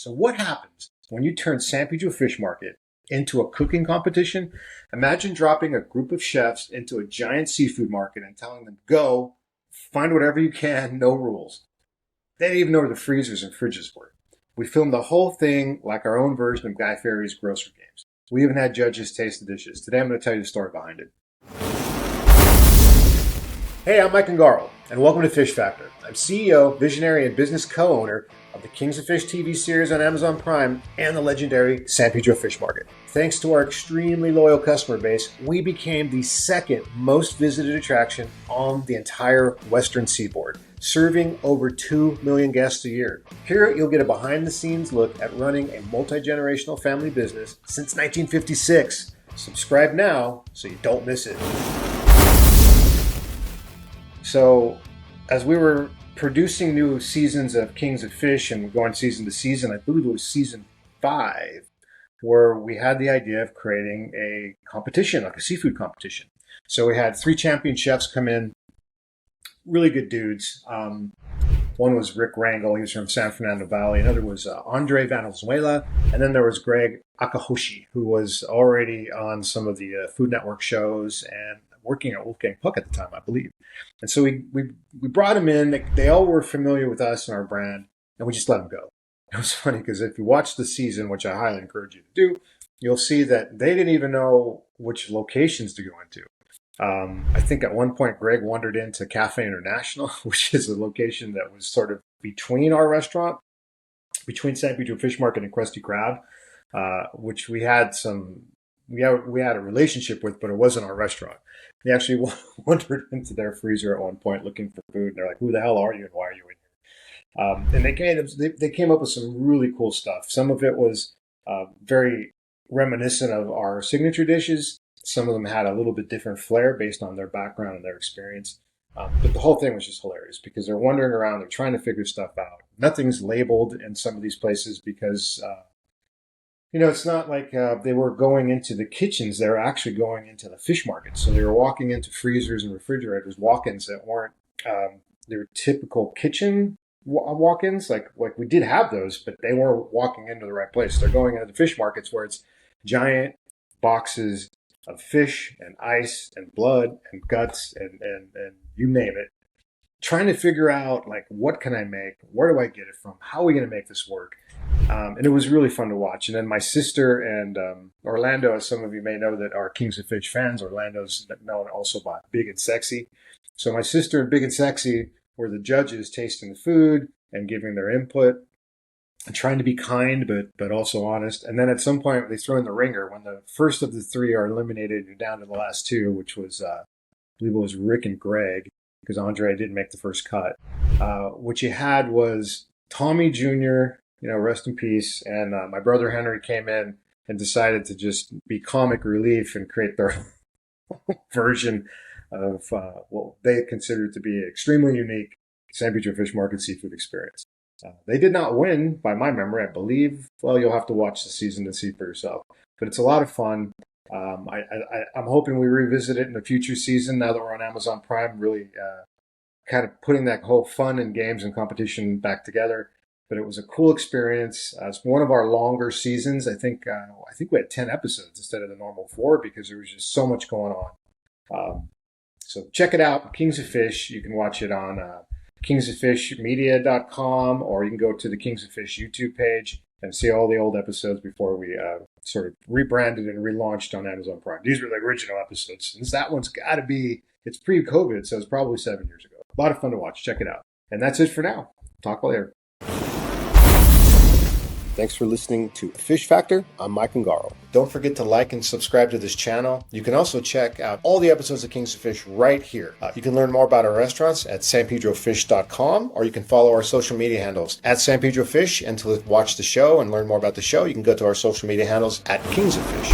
So what happens when you turn San Pedro Fish Market into a cooking competition? Imagine dropping a group of chefs into a giant seafood market and telling them, go, find whatever you can, no rules. They didn't even know where the freezers and fridges were. We filmed the whole thing like our own version of Guy Fieri's grocery games. We even had judges taste the dishes. Today I'm going to tell you the story behind it. Hey, I'm Mike Ungaro, and welcome to Fish Factor. I'm CEO, visionary, and business co-owner of the Kings of Fish TV series on Amazon Prime and the legendary San Pedro Fish Market. Thanks to our extremely loyal customer base, we became the second most visited attraction on the entire Western Seaboard, serving over 2 million guests a year. Here, you'll get a behind-the-scenes look at running a multi-generational family business since 1956. Subscribe now so you don't miss it. So, as we were producing new seasons of Kings of Fish and going season to season, I believe it was season 5, where we had the idea of creating a competition, like a seafood competition. So we had 3 champion chefs come in, really good dudes. One was Rick Rangel, he was from San Fernando Valley. Another was Andre Valenzuela. And then there was Greg Akahoshi, who was already on some of the Food Network shows and working at Wolfgang Puck at the time, I believe. And so we brought them in. They all were familiar with us and our brand, and we just let them go. It was funny because if you watch the season, which I highly encourage you to do, you'll see that they didn't even know which locations to go into. I think at one point Greg wandered into Cafe International, which is a location that was sort of between our restaurant, between San Pedro Fish Market and Krusty Krab, which we had a relationship with, but it wasn't our restaurant. He actually wandered into their freezer at one point looking for food, and they're like, "Who the hell are you, and why are you in here?" And they came up with some really cool stuff. Some of it was very reminiscent of our signature dishes. Some of them had a little bit different flair based on their background and their experience. But the whole thing was just hilarious because they're wandering around, they're trying to figure stuff out. Nothing's labeled in some of these places because it's not like they were going into the kitchens. They were actually going into the fish market. So they were walking into freezers and refrigerators, walk-ins that weren't their typical kitchen walk-ins. Like we did have those, but they weren't walking into the right place. They're going into the fish markets where it's giant boxes of fish and ice and blood and guts and you name it. Trying to figure out, like, what can I make? Where do I get it from? How are we going to make this work? And it was really fun to watch. And then my sister and Orlando, as some of you may know that are Kings of Fish fans, Orlando's known also by Big and Sexy. So my sister and Big and Sexy were the judges tasting the food and giving their input and trying to be kind, but also honest. And then at some point they throw in the ringer when the first of the 3 are eliminated. You're down to the last 2, which was, I believe it was Rick and Greg, because Andre didn't make the first cut. What you had was Tommy Jr., rest in peace, and my brother Henry came in and decided to just be comic relief and create their version of what they considered to be an extremely unique San Pedro Fish Market seafood experience. They did not win, by my memory, I believe. Well, you'll have to watch the season to see for yourself. But it's a lot of fun. I'm hoping we revisit it in a future season now that we're on Amazon Prime, really kind of putting that whole fun and games and competition back together. But it was a cool experience. It's one of our longer seasons. I think we had 10 episodes instead of the normal 4 because there was just so much going on. So check it out, Kings of Fish. You can watch it on kingsoffishmedia.com, or you can go to the Kings of Fish YouTube page and see all the old episodes before we sort of rebranded and relaunched on Amazon Prime. These were the original episodes. Since that one's got to be, it's pre-COVID, so it's probably 7 years ago. A lot of fun to watch. Check it out. And that's it for now. Talk later. Thanks for listening to Fish Factor. I'm Mike Ungaro. Don't forget to like and subscribe to this channel. You can also check out all the episodes of Kings of Fish right here. You can learn more about our restaurants at sanpedrofish.com, or you can follow our social media handles at San Pedro Fish. And to watch the show and learn more about the show, you can go to our social media handles at Kings of Fish.